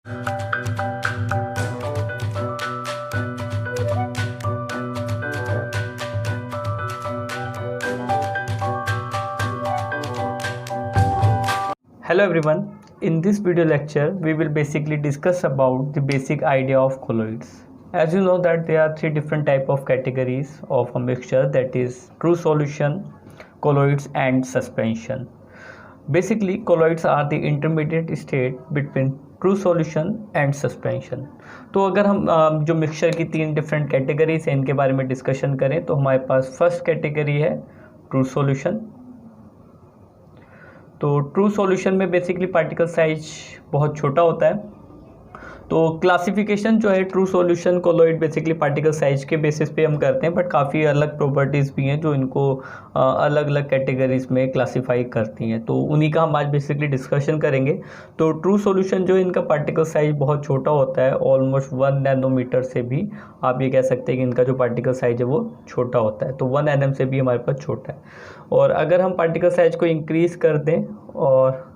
Hello everyone, in this video lecture we will basically discuss about the basic idea of colloids. As you know that there are three different type of categories of a mixture, that is true solution, colloids and suspension. Basically colloids are the intermediate state between true solution and suspension. तो अगर हम जो mixture की तीन different categories हैं इनके बारे में डिस्कशन करें तो हमारे पास फर्स्ट कैटेगरी है ट्रू सॉल्यूशन। तो ट्रू सॉल्यूशन में बेसिकली पार्टिकल साइज बहुत छोटा होता है। तो क्लासिफिकेशन जो है true solution colloid basically particle size के बेसिस पे हम करते हैं, बट काफ़ी अलग प्रॉपर्टीज़ भी हैं जो इनको अलग अलग कैटेगरीज में क्लासिफाई करती हैं। तो उन्हीं का हम आज बेसिकली डिस्कशन करेंगे। तो ट्रू सॉल्यूशन जो इनका पार्टिकल साइज बहुत छोटा होता है, ऑलमोस्ट 1 नैनोमीटर से भी आप ये कह सकते हैं कि इनका जो पार्टिकल साइज है वो छोटा होता है। तो 1 nm से भी हमारे पास छोटा है। और अगर हम पार्टिकल साइज को इंक्रीज़ कर दें और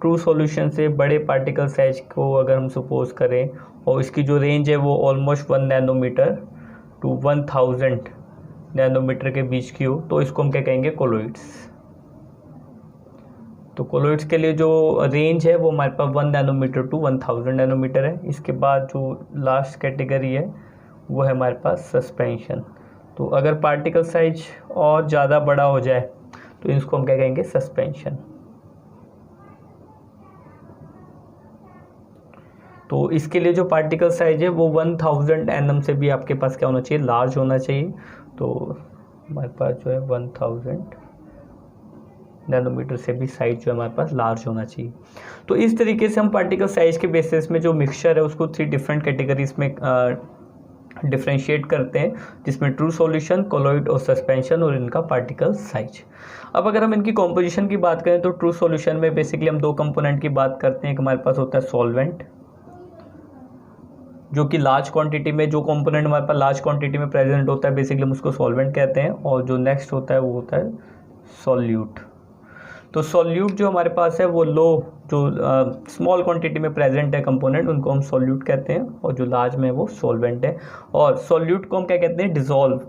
ट्रू सॉल्यूशन से बड़े पार्टिकल साइज को अगर हम सपोज करें और इसकी जो रेंज है वो ऑलमोस्ट 1 नैनोमीटर टू 1000 नैनोमीटर के बीच की हो, तो इसको हम क्या कहेंगे, कोलॉइड्स। तो कोलॉइड्स के लिए जो रेंज है वो हमारे पास 1 नैनोमीटर टू 1000 नैनोमीटर है। इसके बाद जो लास्ट कैटेगरी है वो है हमारे पास सस्पेंशन। तो अगर पार्टिकल साइज और ज़्यादा बड़ा हो जाए तो इसको हम क्या कहेंगे, सस्पेंशन। तो इसके लिए जो पार्टिकल साइज है वो 1000 nm से भी आपके पास क्या होना चाहिए, लार्ज होना चाहिए। तो हमारे पास जो है 1000 नैनोमीटर से भी साइज जो है हमारे पास लार्ज होना चाहिए। तो इस तरीके से हम पार्टिकल साइज के बेसिस में जो मिक्सचर है उसको 3 डिफरेंट कैटेगरीज में डिफ्रेंशिएट करते हैं, जिसमें ट्रू सॉल्यूशन, कोलॉइड और सस्पेंशन और इनका पार्टिकल साइज। अब अगर हम इनकी कॉम्पोजिशन की बात करें तो ट्रू सॉल्यूशन में बेसिकली हम 2 कंपोनेंट की बात करते हैं। हमारे पास होता है सॉल्वेंट, जो कि लार्ज क्वांटिटी में, जो कंपोनेंट हमारे पास लार्ज क्वांटिटी में प्रेजेंट होता है बेसिकली हम उसको सॉल्वेंट कहते हैं। और जो नेक्स्ट होता है वो होता है सॉल्यूट। तो सॉल्यूट जो हमारे पास है वो लो, जो स्मॉल क्वांटिटी में प्रेजेंट है कंपोनेंट, उनको हम सॉल्यूट कहते हैं। और जो लार्ज में है वो सॉल्वेंट है। और सॉल्यूट को हम क्या कहते हैं, डिज़ोल्व।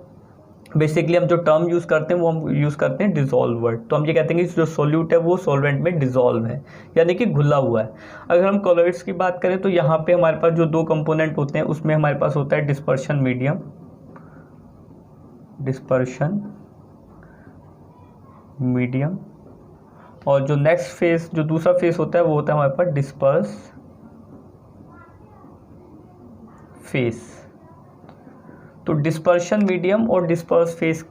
बेसिकली हम जो टर्म यूज़ करते हैं वो हम यूज़ करते हैं डिज़ोल्व वर्ड। तो हम ये कहते हैं कि जो सॉल्यूट है वो सॉल्वेंट में डिज़ोल्व है, यानी कि घुला हुआ है। अगर हम कोलॉइड्स की बात करें तो यहाँ पे हमारे पास जो 2 कंपोनेंट होते हैं उसमें हमारे पास होता है डिस्पर्शन मीडियम, डिस्पर्शन मीडियम। और जो नेक्स्ट फेस, जो दूसरा फेस होता है वो होता है हमारे पास डिस्पर्स फेस। तो डिस्पर्शन मीडियम और डिस्पर्स फेस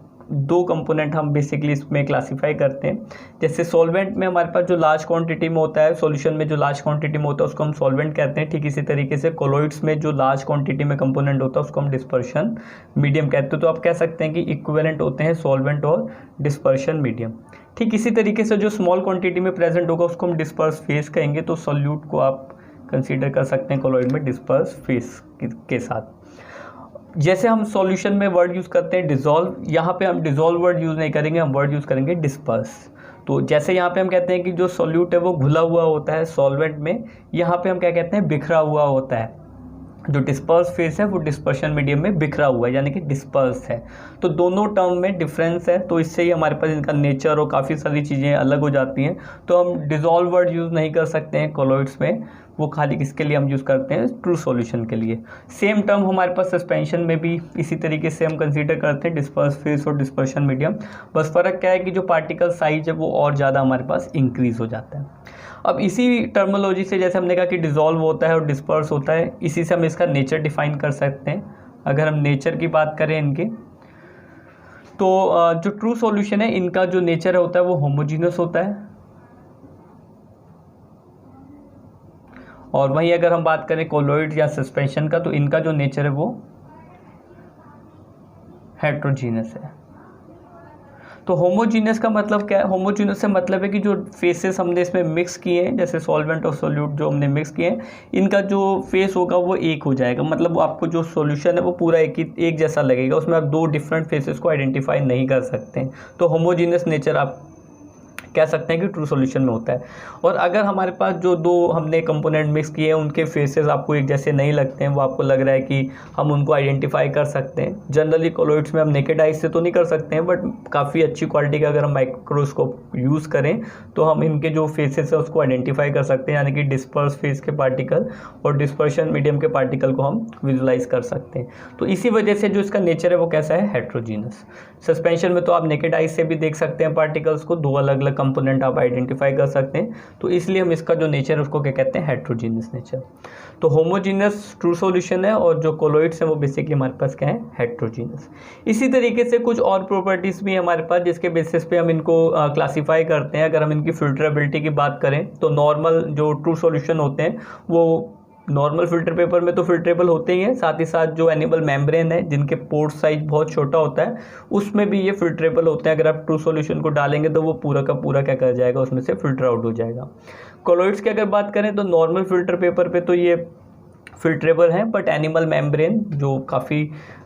2 कंपोनेंट हम बेसिकली इसमें क्लासिफाई करते हैं। जैसे सॉल्वेंट में हमारे पास जो लार्ज क्वांटिटी में होता है, सॉल्यूशन में जो लार्ज क्वांटिटी में होता है उसको हम सॉल्वेंट कहते हैं। ठीक इसी तरीके से कोलॉइड्स में जो लार्ज क्वांटिटी में कंपोनेंट होता है उसको हम डिस्पर्शन मीडियम कहते हैं। तो आप कह सकते हैं कि इक्विवेलेंट होते हैं सॉल्वेंट और डिस्पर्शन मीडियम। ठीक इसी तरीके से जो स्मॉल क्वांटिटी में प्रेजेंट होगा उसको हम डिस्पर्स फेस कहेंगे। तो सॉल्यूट को आप कंसीडर कर सकते हैं कोलॉइड में डिस्पर्स फेस के साथ। जैसे हम सॉल्यूशन में वर्ड यूज़ करते हैं डिज़ोल्व, यहाँ पे हम डिज़ोल्व वर्ड यूज़ नहीं करेंगे, हम वर्ड यूज़ करेंगे डिस्पर्स। तो जैसे यहाँ पे हम कहते हैं कि जो सॉल्यूट है वो घुला हुआ होता है सॉल्वेंट में, यहाँ पे हम क्या कहते हैं, बिखरा हुआ होता है। जो डिस्पर्स फेस है वो डिस्पर्शन मीडियम में बिखरा हुआ है, यानी कि डिस्पर्स है। तो दोनों टर्म में डिफरेंस है, तो इससे ही हमारे पास इनका नेचर और काफ़ी सारी चीज़ें अलग हो जाती हैं। तो हम डिज़ोल्व वर्ड यूज़ नहीं कर सकते हैं कोलॉइड्स में, वो खाली किसके लिए हम यूज़ करते हैं, ट्रू सॉल्यूशन के लिए। सेम टर्म हमारे पास सस्पेंशन में भी इसी तरीके से हम कंसीडर करते हैं, डिस्पर्स फेस और डिस्पर्शन मीडियम। बस फ़र्क क्या है कि जो पार्टिकल साइज है वो और ज़्यादा हमारे पास इंक्रीज़ हो जाता है। अब इसी टर्मिनोलॉजी से, जैसे हमने कहा कि डिज़ोल्व होता है और डिस्पर्स होता है, इसी से हम इसका नेचर डिफाइन कर सकते हैं। अगर हम नेचर की बात करें इनके, तो जो ट्रू सॉल्यूशन है इनका जो नेचर होता है वो होमोजीनस होता है। और वहीं अगर हम बात करें कोलॉइड या सस्पेंशन का, तो इनका जो नेचर है वो हेट्रोजीनस है। तो होमोजीनियस का मतलब क्या है, होमोजीनियस से मतलब है कि जो फेसेस हमने इसमें मिक्स किए हैं, जैसे सॉल्वेंट और सोल्यूट जो हमने मिक्स किए हैं, इनका जो फेस होगा वो एक हो जाएगा। मतलब आपको जो सॉल्यूशन है वो पूरा एक जैसा लगेगा, उसमें आप 2 डिफरेंट फेसेस को आइडेंटिफाई नहीं कर सकते। तो होमोजीनियस नेचर आप कह सकते हैं कि ट्रू सॉल्यूशन में होता है। और अगर हमारे पास जो दो हमने कंपोनेंट मिक्स किए हैं उनके फेसेस आपको एक जैसे नहीं लगते हैं, वो आपको लग रहा है कि हम उनको आइडेंटिफाई कर सकते हैं। जनरली कोलॉइड्स में हम नेकेड आइज से तो नहीं कर सकते हैं, बट काफ़ी अच्छी क्वालिटी का अगर हम माइक्रोस्कोप यूज़ करें तो हम इनके जो फेसेस है उसको आइडेंटिफाई कर सकते हैं, यानी कि डिस्पर्स फेस के पार्टिकल और डिस्पर्शन मीडियम के पार्टिकल को हम विजुलाइज कर सकते हैं। तो इसी वजह से जो इसका नेचर है वो कैसा है, हेट्रोजीनस। सस्पेंशन में तो आप नेकेड आइज से भी देख सकते हैं पार्टिकल्स को, दो अलग अलग कंपोनेंट आप आइडेंटिफाई कर सकते हैं। तो इसलिए हम इसका जो नेचर है उसको क्या कहते हैं, हेट्रोजीनियस नेचर। तो होमोजीनियस ट्रू सॉल्यूशन है और जो कोलॉइड्स हैं वो बेसिकली हमारे पास क्या है, हेट्रोजीनियस। इसी तरीके से कुछ और प्रॉपर्टीज़ भी हमारे पास जिसके बेसिस पे हम इनको क्लासीफाई करते हैं। अगर हम इनकी फिल्टरेबिलिटी की बात करें तो नॉर्मल जो ट्रू सॉल्यूशन होते हैं वो नॉर्मल फिल्टर पेपर में तो फिल्ट्रेबल होते ही हैं, साथ ही साथ जो एनिमल मेम्ब्रेन है जिनके पोर्ट साइज बहुत छोटा होता है उसमें भी ये फिल्ट्रेबल होते हैं। अगर आप ट्रू सॉल्यूशन को डालेंगे तो वो पूरा का पूरा क्या कर जाएगा, उसमें से फिल्टर आउट हो जाएगा। कोलॉइड्स की अगर बात करें तो नॉर्मल फिल्टर पेपर पे तो ये फिल्ट्रेबल हैं, बट एनिमल मेम्ब्रेन जो काफ़ी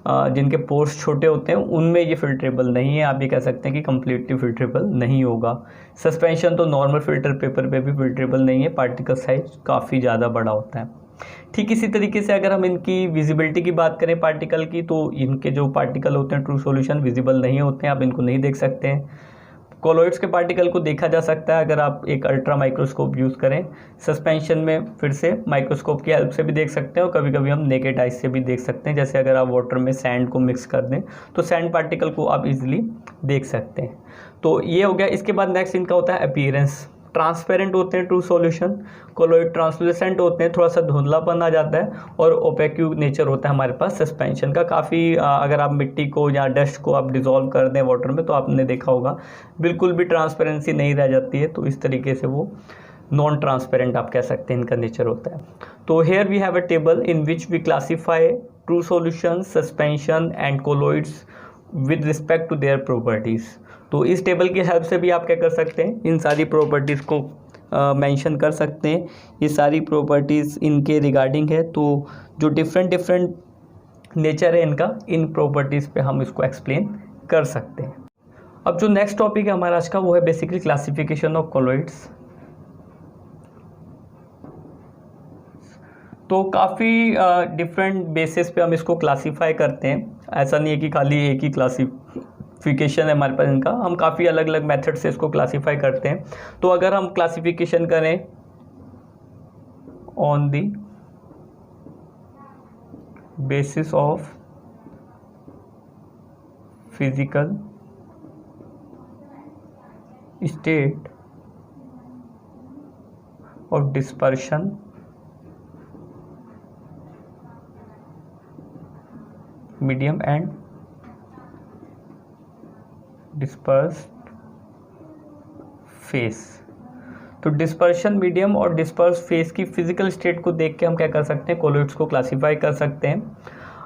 जिनके पोर्स छोटे होते हैं उनमें ये फिल्ट्रेबल नहीं है। आप ये कह सकते हैं कि कम्प्लीटली फिल्ट्रेबल नहीं होगा। सस्पेंशन तो नॉर्मल फिल्टर पेपर पे भी फिल्ट्रेबल नहीं है, पार्टिकल साइज काफ़ी ज़्यादा बड़ा होता है। ठीक इसी तरीके से अगर हम इनकी विजिबिलिटी की बात करें पार्टिकल की, तो इनके जो पार्टिकल होते हैं ट्रू सॉल्यूशन विजिबल नहीं होते हैं, आप इनको नहीं देख सकते हैं। कोलॉइड्स के पार्टिकल को देखा जा सकता है अगर आप एक अल्ट्रा माइक्रोस्कोप यूज़ करें। सस्पेंशन में फिर से माइक्रोस्कोप की हेल्प से भी देख सकते हैं और कभी कभी हम नेकेड आइज से भी देख सकते हैं। जैसे अगर आप वाटर में सैंड को मिक्स कर दें तो सैंड पार्टिकल को आप इजीली देख सकते हैं। तो ये हो गया। इसके बाद नेक्स्ट इनका होता है अपीयरेंस। ट्रांसपेरेंट होते हैं ट्रू सॉल्यूशन, कोलॉइड ट्रांसलूसेंट होते हैं, थोड़ा सा धुंधलापन आ जाता है, और ओपेक्यू नेचर होता है हमारे पास सस्पेंशन का। काफ़ी अगर आप मिट्टी को या डस्ट को आप डिज़ोल्व कर दें वाटर में तो आपने देखा होगा बिल्कुल भी ट्रांसपेरेंसी नहीं रह जाती है। तो इस तरीके से वो नॉन ट्रांसपेरेंट आप कह सकते हैं इनका नेचर होता है। तो here we have a table in which we classify true solution, suspension and colloids with respect to their properties. तो इस टेबल की हेल्प से भी आप क्या कर सकते हैं, इन सारी प्रॉपर्टीज़ को मेंशन कर सकते हैं। ये सारी प्रॉपर्टीज़ इनके रिगार्डिंग है, तो जो डिफरेंट नेचर है इनका, इन प्रॉपर्टीज़ पे हम इसको एक्सप्लेन कर सकते हैं। अब जो नेक्स्ट टॉपिक है हमारा आज का वो है बेसिकली क्लासिफिकेशन ऑफ कोलॉइड्स। तो काफ़ी डिफरेंट बेसिस पे हम इसको क्लासीफाई करते हैं। ऐसा नहीं है कि खाली एक ही क्लासिफिकेशन है हमारे पास इनका, हम काफ़ी अलग अलग मेथड से इसको क्लासीफाई करते हैं। तो अगर हम क्लासिफिकेशन करें on the basis of physical state of dispersion medium and dispersed phase. तो डिस्पर्शन मीडियम और डिस्पर्स फेस की फिजिकल स्टेट को देख के हम क्या कर सकते हैं, कोलॉइड्स को क्लासीफाई कर सकते हैं।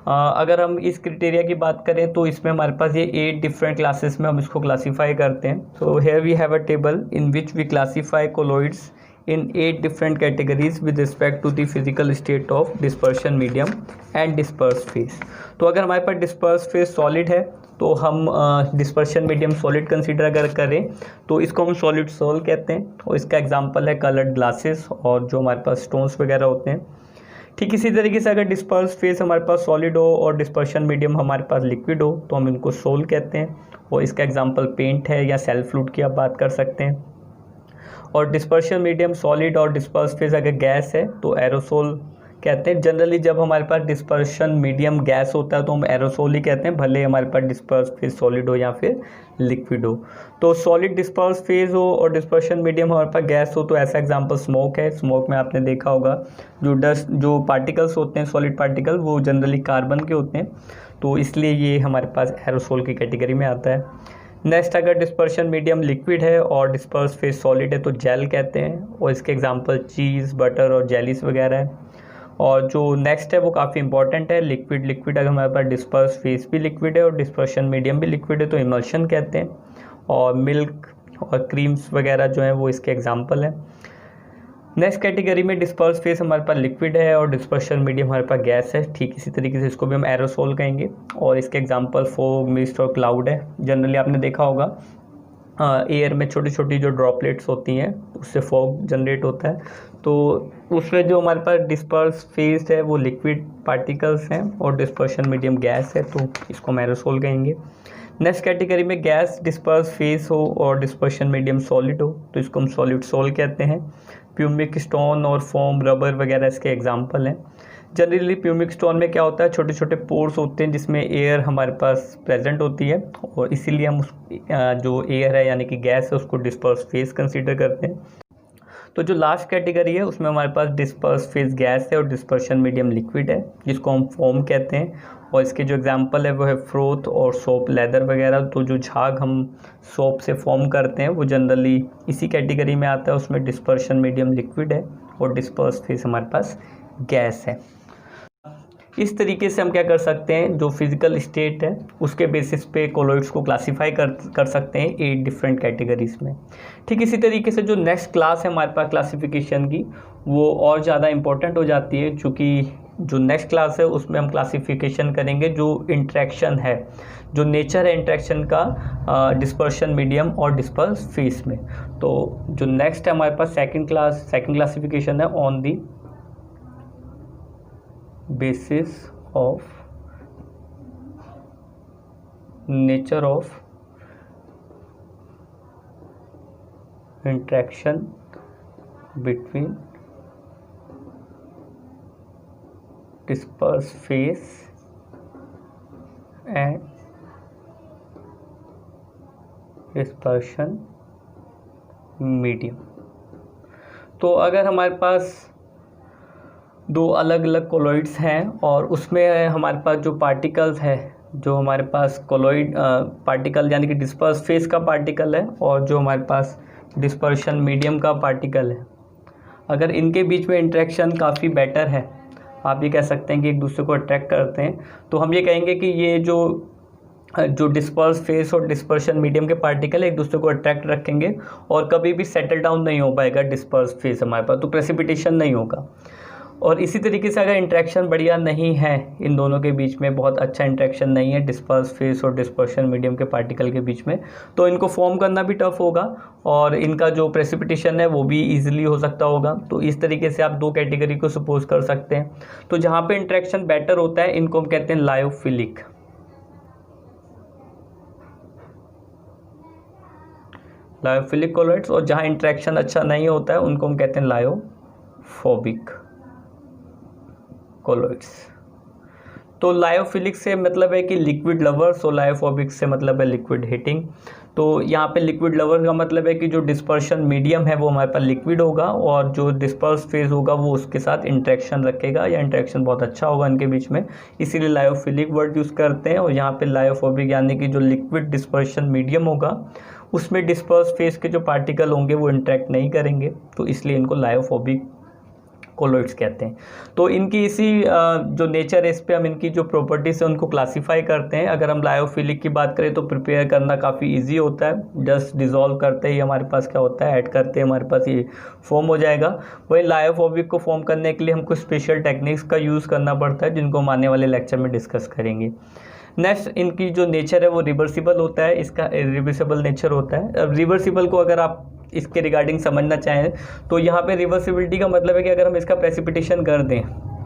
अगर हम इस क्राइटेरिया की बात करें तो इसमें हमारे पास ये 8 डिफरेंट क्लासेस में हम इसको क्लासीफाई करते हैं। So here we have a table in which we classify colloids in 8 different categories with respect to the physical state of dispersion medium and dispersed phase। तो अगर हमारे पास dispersed phase solid है तो हम dispersion medium solid कंसीडर अगर करें तो इसको हम solid soul कहते हैं, और इसका एग्जांपल है कलर्ड ग्लासेस और जो हमारे पास स्टोन्स वगैरह होते हैं। ठीक इसी तरीके से अगर डिस्पर्स फेस हमारे पास सॉलिड हो और डिस्पर्शन मीडियम हमारे पास लिक्विड हो तो हम इनको सोल कहते हैं, और इसका एग्जांपल पेंट है या सेल फ्लूइड की आप बात कर सकते हैं। और डिस्पर्शन मीडियम सॉलिड और डिस्पर्स फेज अगर गैस है तो एरोसोल कहते हैं। जनरली जब हमारे पास डिस्पर्शन मीडियम गैस होता है तो हम एरोसोल ही कहते हैं, भले हमारे पास डिस्पर्स फेज सॉलिड हो या फिर लिक्विड हो। तो सॉलिड डिस्पर्स फेज हो और डिस्पर्शन मीडियम हमारे पास गैस हो तो ऐसा एग्जांपल स्मोक है। स्मोक में आपने देखा होगा जो डस्ट जो पार्टिकल्स होते हैं सॉलिड पार्टिकल वो जनरली कार्बन के होते हैं, तो इसलिए ये हमारे पास एरोसोल की कैटेगरी में आता है। नेक्स्ट अगर डिस्पर्शन मीडियम लिक्विड है और डिस्पर्स फेज सॉलिड है तो जेल कहते हैं, और इसके एग्जांपल चीज़, बटर और जेलीस वगैरह है। और जो नेक्स्ट है वो काफ़ी इंपॉर्टेंट है, लिक्विड अगर हमारे पास डिस्पर्स फेज भी लिक्विड है और डिस्पर्शन मीडियम भी लिक्विड है तो इमल्शन कहते हैं। और मिल्क और क्रीम्स वगैरह जो हैं वो इसके एग्जांपल हैं। नेक्स्ट कैटेगरी में डिस्पर्स फेस हमारे पास लिक्विड है और डिस्पर्शन मीडियम हमारे पास गैस है। ठीक इसी तरीके से इसको भी हम एरोसोल कहेंगे, और इसके एग्जांपल फोग, मिस्ट और क्लाउड है। जनरली आपने देखा होगा एयर में छोटी छोटी जो ड्रॉपलेट्स होती हैं उससे फॉग जनरेट होता है। तो उसमें जो हमारे पास डिस्पर्स फेज है वो लिक्विड पार्टिकल्स हैं और डिस्पर्शन मीडियम गैस है, तो इसको हम एरोसोल कहेंगे। नेक्स्ट कैटेगरी में गैस डिस्पर्स फेस हो और डिस्पर्शन मीडियम सॉलिड हो, तो इसको हम सॉलिड सोल कहते हैं। प्यूमिक स्टोन और फोम रबर वगैरह इसके एग्जांपल हैं। जनरली प्यूमिक स्टोन में क्या होता है, छोटे छोटे पोर्स होते हैं जिसमें एयर हमारे पास प्रेजेंट होती है और इसीलिए हम उस जो एयर है यानी कि गैस है उसको डिस्पर्स फेस कंसीडर करते हैं। तो जो लास्ट कैटेगरी है उसमें हमारे पास डिस्पर्स फेस गैस है और डिस्पर्शन मीडियम लिक्विड है जिसको हम फोम कहते हैं, और इसके जो एग्जांपल है वो है फ्रोथ और सोप लेदर वगैरह। तो जो झाग हम सोप से फॉर्म करते हैं वो जनरली इसी कैटेगरी में आता है, उसमें डिस्पर्शन मीडियम लिक्विड है और डिस्पर्स फेस हमारे पास गैस है। इस तरीके से हम क्या कर सकते हैं, जो फिजिकल स्टेट है उसके बेसिस पे कोलॉइड्स को क्लासीफाई कर सकते हैं 8 डिफरेंट कैटेगरीज में। ठीक इसी तरीके से जो नेक्स्ट क्लास है हमारे पास क्लासिफिकेशन की वो और ज़्यादा इम्पोर्टेंट हो जाती है, क्योंकि जो नेक्स्ट क्लास है उसमें हम क्लासिफिकेशन करेंगे जो इंट्रैक्शन है, जो नेचर है इंट्रैक्शन का डिस्पर्शन मीडियम और डिस्पर्स फेस में। तो जो नेक्स्ट है हमारे पास सेकंड क्लासिफिकेशन है on the basis of nature of interaction between disperse phase and dispersion medium। तो अगर हमारे पास दो अलग अलग कोलॉइड्स हैं और उसमें हमारे पास जो पार्टिकल्स है, जो हमारे पास कोलॉइड पार्टिकल यानी कि डिस्पर्स फेस का पार्टिकल है और जो हमारे पास डिस्पर्शन मीडियम का पार्टिकल है, अगर इनके बीच में इंटरेक्शन काफ़ी बेटर है, आप ये कह सकते हैं कि एक दूसरे को अट्रैक्ट करते हैं, तो हम ये कहेंगे कि ये जो डिस्पर्स फेस और डिस्पर्शन मीडियम के पार्टिकल एक दूसरे को अट्रैक्ट रखेंगे और कभी भी सेटल डाउन नहीं हो पाएगा डिस्पर्स फेस हमारे पास, तो प्रेसिपिटेशन नहीं होगा। और इसी तरीके से अगर इंट्रैक्शन बढ़िया नहीं है, इन दोनों के बीच में बहुत अच्छा इंट्रैक्शन नहीं है डिस्पर्स फेस और डिस्पर्शन मीडियम के पार्टिकल के बीच में, तो इनको फॉर्म करना भी टफ होगा और इनका जो प्रेसिपिटेशन है वो भी इजीली हो सकता होगा। तो इस तरीके से आप दो कैटेगरी को सपोज कर सकते हैं। तो जहाँ पे इंट्रैक्शन बेटर होता है इनको हम कहते हैं लायोफिलिक, लायोफिलिक कोलॉइड्स, और जहाँ इंट्रैक्शन अच्छा नहीं होता है उनको हम कहते हैं लायोफोबिक कोलॉइड्स। तो लायोफिलिक से मतलब है कि लिक्विड लवर्स और लायोफोबिक से मतलब है लिक्विड हिटिंग। तो यहाँ पे लिक्विड लवर का मतलब है कि जो डिस्पर्शन मीडियम है वो हमारे पास लिक्विड होगा और जो डिस्पर्स फेज होगा वो उसके साथ इंट्रैक्शन रखेगा या इंट्रैक्शन बहुत अच्छा होगा इनके बीच में, इसीलिए लायोफिलिक वर्ड यूज़ करते हैं। और यहाँ पे लायोफोबिक यानी कि जो लिक्विड डिस्पर्शन मीडियम होगा उसमें डिस्पर्स फेज के जो पार्टिकल होंगे वो इंट्रैक्ट नहीं करेंगे, तो इसलिए इनको लायोफोबिक कोलॉइड्स कहते हैं। तो इनकी इसी जो नेचर है इस पे हम इनकी जो प्रॉपर्टीज है उनको क्लासीफाई करते हैं। अगर हम लायोफिलिक की बात करें तो प्रिपेयर करना काफ़ी इजी होता है, जस्ट डिज़ोल्व करते ही हमारे पास क्या होता है, ऐड करते ही हमारे पास ये फॉर्म हो जाएगा। वही लायोफोबिक को फॉर्म करने के लिए हमको स्पेशल टेक्निक्स का यूज़ करना पड़ता है जिनको हम आने वाले लेक्चर में डिस्कस करेंगे। नेक्स्ट इनकी जो नेचर है वो रिवर्सिबल होता है, इसका रिवर्सिबल नेचर होता है। अब रिवर्सिबल को अगर आप इसके रिगार्डिंग समझना चाहें तो यहाँ पे रिवर्सिबिलिटी का मतलब है कि अगर हम इसका प्रेसिपिटेशन कर दें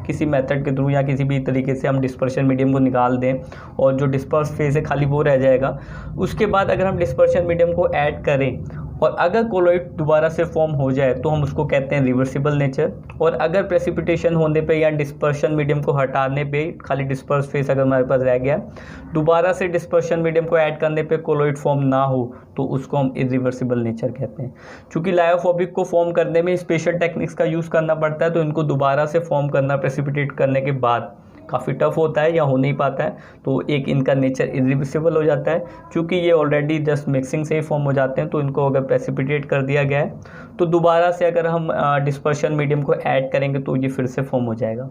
किसी मेथड के थ्रू या किसी भी तरीके से हम डिस्पर्शन मीडियम को निकाल दें और जो डिस्पर्स फेज है खाली वो रह जाएगा, उसके बाद अगर हम डिस्पर्शन मीडियम को ऐड करें और अगर कोलॉइड दोबारा से फॉर्म हो जाए तो हम उसको कहते हैं रिवर्सिबल नेचर। और अगर प्रेसिपिटेशन होने पे या डिस्पर्शन मीडियम को हटाने पे खाली डिस्पर्स फेस अगर हमारे पास रह गया, दोबारा से डिस्पर्शन मीडियम को ऐड करने पे कोलॉइड फॉर्म ना हो तो उसको हम इरिवर्सिबल नेचर कहते हैं। चूँकि लायोफोबिक को फॉर्म करने में स्पेशल टेक्निक्स का यूज़ करना पड़ता है तो इनको दोबारा से फॉर्म करना प्रेसिपिटेट करने के बाद काफ़ी टफ होता है या हो नहीं पाता है, तो एक इनका नेचर इरिवर्सिबल हो जाता है। क्योंकि ये ऑलरेडी जस्ट मिक्सिंग से ही फॉर्म हो जाते हैं तो इनको अगर प्रेसिपिटेट कर दिया गया है तो दोबारा से अगर हम डिस्पर्शन मीडियम को ऐड करेंगे तो ये फिर से फॉर्म हो जाएगा,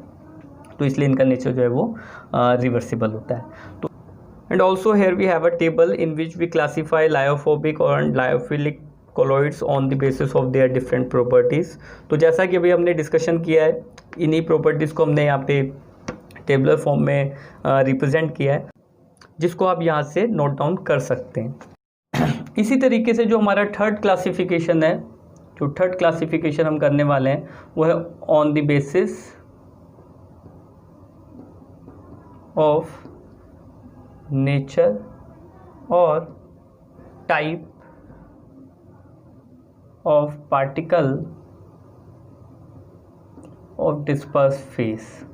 तो इसलिए इनका नेचर जो है वो रिवर्सिबल होता है। तो and also here we have a table in which we classify lyophobic और lyophilic colloids on the basis of their different properties. तो जैसा कि अभी हमने डिस्कशन किया है, इन्हीं प्रॉपर्टीज़ को हमने यहाँ पे टेबलर फॉर्म में रिप्रेजेंट किया है, जिसको आप यहाँ से नोट डाउन कर सकते हैं। इसी तरीके से जो हमारा थर्ड क्लासिफिकेशन है, जो थर्ड क्लासिफिकेशन हम करने वाले हैं वो है on the basis of nature और type of particle of disperse phase.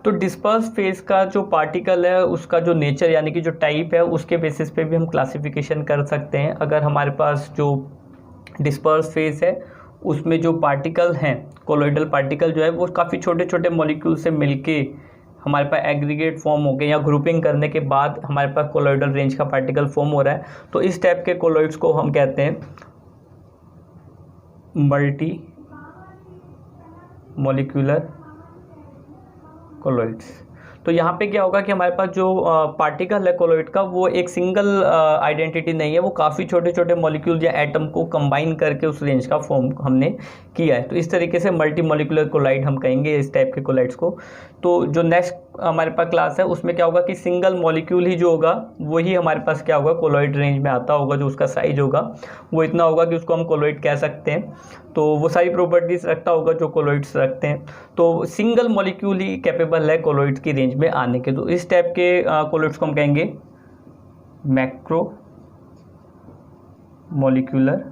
तो डिस्पर्स फेस का जो पार्टिकल है उसका जो नेचर यानी कि जो टाइप है उसके बेसिस पे भी हम क्लासिफिकेशन कर सकते हैं। अगर हमारे पास जो डिस्पर्स फेस है उसमें जो पार्टिकल हैं, कोलोइडल पार्टिकल जो है वो काफ़ी छोटे छोटे मॉलिक्यूल से मिलके हमारे पास एग्रीगेट फॉर्म हो गए या ग्रुपिंग करने के बाद हमारे पास कोलोइडल रेंज का पार्टिकल फॉर्म हो रहा है, तो इस टाइप के कोलोइड्स को हम कहते हैं मल्टी मॉलिक्यूलर कोलोइड्स। तो यहाँ पे क्या होगा कि हमारे पास जो पार्टिकल है कोलोइड का वो एक सिंगल आइडेंटिटी नहीं है, वो काफ़ी छोटे छोटे मॉलिक्यूल या एटम को कंबाइन करके उस रेंज का फॉर्म हमने किया है। तो इस तरीके से मल्टी मॉलिक्यूलर कोलाइड हम कहेंगे इस टाइप के कोलाइड्स को। तो जो नेक्स्ट हमारे पास क्लास है उसमें क्या होगा कि सिंगल मॉलिक्यूल ही जो होगा वही हमारे पास क्या होगा कोलोइड रेंज में आता होगा। जो उसका साइज होगा वो इतना होगा कि उसको हम कोलोइड कह सकते हैं। तो वो सारी प्रॉपर्टीज रखता होगा जो कोलोइड्स रखते हैं। तो सिंगल मॉलिक्यूल ही कैपेबल है कोलोइड्स की रेंज में आने के। तो इस टाइप के कोलोइड्स को हम कहेंगे मैक्रो मॉलिक्यूलर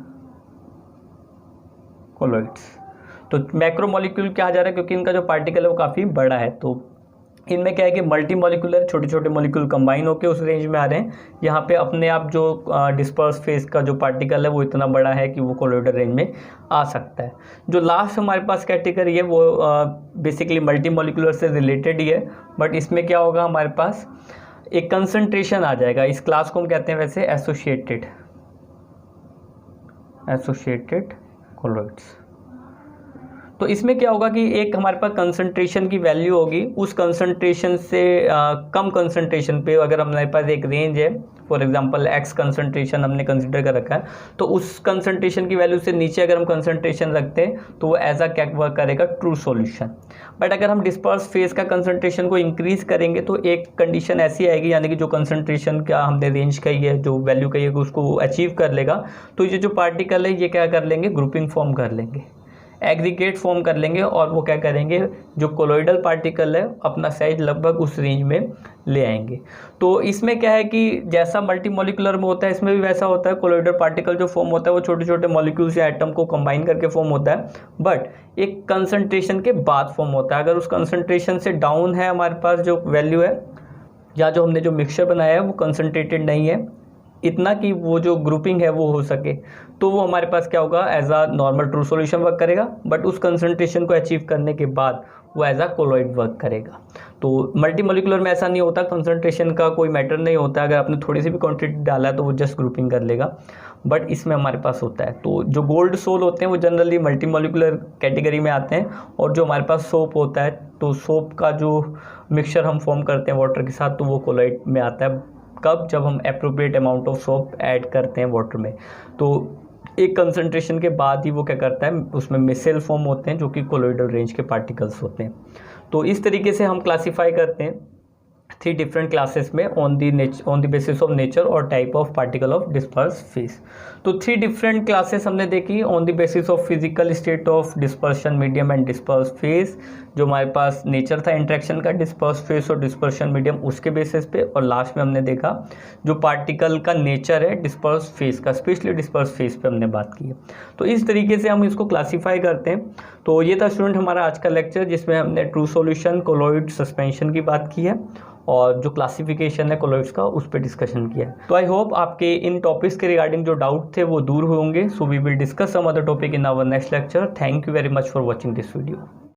कोलोइड्स। तो मैक्रो मॉलिक्यूल कहा जा रहा है क्योंकि इनका जो पार्टिकल है वो काफ़ी बड़ा है। तो इनमें क्या है कि मल्टी मॉलिक्यूलर छोटे छोटे मॉलिक्यूल कंबाइन होकर उस रेंज में आ रहे हैं। यहाँ पे अपने आप जो डिस्पर्स फेस का जो पार्टिकल है वो इतना बड़ा है कि वो कोलोइडल रेंज में आ सकता है। जो लास्ट हमारे पास कैटेगरी है वो बेसिकली मल्टी मॉलिक्यूलर से रिलेटेड ही है, बट इसमें क्या होगा हमारे पास एक कंसंट्रेशन आ जाएगा। इस क्लास को हम कहते हैं वैसे एसोसिएटेड कोलोइड्स। तो इसमें क्या होगा कि एक हमारे पास कंसंट्रेशन की वैल्यू होगी, उस कंसंट्रेशन से कम कंसंट्रेशन पे अगर हमारे पास एक रेंज है, फॉर एग्जांपल एक्स कंसंट्रेशन हमने कंसिडर कर रखा है, तो उस कंसंट्रेशन की वैल्यू से नीचे अगर हम कंसंट्रेशन रखते हैं तो वो एज अ क्या वर्क करेगा, ट्रू सॉल्यूशन। बट अगर हम डिस्पर्स फेस का कंसंट्रेशन को इंक्रीज करेंगे तो एक कंडीशन ऐसी आएगी, यानी कि जो कंसंट्रेशन का हमने रेंज कही है, जो वैल्यू कही है उसको अचीव कर लेगा, तो ये जो पार्टिकल है ये क्या कर लेंगे, ग्रुपिंग फॉर्म कर लेंगे, एग्रीगेट फॉर्म कर लेंगे और वो क्या करेंगे, जो कोलोइडल पार्टिकल है अपना साइज लगभग उस रेंज में ले आएंगे। तो इसमें क्या है कि जैसा मल्टी मॉलिक्यूलर में होता है इसमें भी वैसा होता है। कोलोइडल पार्टिकल जो फॉर्म होता है वो छोटे छोटे मॉलिक्यूल्स या एटम को कंबाइन करके फॉर्म होता है, बट एक कंसंट्रेशन के बाद फॉर्म होता है। अगर उस कंसंट्रेशन से डाउन है हमारे पास जो वैल्यू है या जो हमने जो मिक्सचर बनाया है वो कंसंट्रेटेड नहीं है इतना कि वो जो ग्रुपिंग है वो हो सके, तो वो हमारे पास क्या होगा, as a normal true solution work करेगा। बट उस कंसंट्रेशन को अचीव करने के बाद वो एज अ कोलोइड वर्क करेगा। तो मल्टी मॉलिक्यूलर में ऐसा नहीं होता, कंसंट्रेशन का कोई मैटर नहीं होता। अगर आपने थोड़ी सी भी क्वांटिटी डाला है तो वो जस्ट ग्रुपिंग कर लेगा, बट इसमें हमारे पास होता है। तो जो गोल्ड सोल होते हैं वो जनरली मल्टी मॉलिक्यूलर कैटेगरी में आते हैं, और जो हमारे पास सोप होता है तो सोप का जो मिक्सचर हम फॉर्म करते हैं वाटर के साथ तो वो कोलोइड में आता है। कब, जब हम appropriate amount of soap add करते हैं वाटर में, तो एक कंसंट्रेशन के बाद ही वो क्या करता है, उसमें मिसेल फॉर्म होते हैं जो कि कोलोइडल रेंज के पार्टिकल्स होते हैं। तो इस तरीके से हम क्लासीफाई करते हैं 3 डिफरेंट क्लासेस में on the basis of nature और type of particle of disperse phase. तो 3 डिफरेंट क्लासेस हमने देखी on the basis of physical state of dispersion medium and disperse phase, जो हमारे पास नेचर था इंटरेक्शन का डिस्पर्स फेस और डिस्पर्शन मीडियम उसके बेसिस पे, और लास्ट में हमने देखा जो पार्टिकल का नेचर है डिस्पर्स फेस का, स्पेशली डिस्पर्स फेस पे हमने बात की है। तो इस तरीके से हम इसको क्लासीफाई करते हैं। तो ये था स्टूडेंट हमारा आज का लेक्चर, जिसमें हमने ट्रू सॉल्यूशन, कोलोइड सस्पेंशन की बात की है और जो क्लासिफिकेशन है कोलोइड्स का उस पर डिस्कशन किया है। तो आई होप आपके इन टॉपिक्स के रिगार्डिंग जो डाउट थे वो दूर होंगे। So we will discuss some other topic in our next lecture. Thank you very much for watching this video.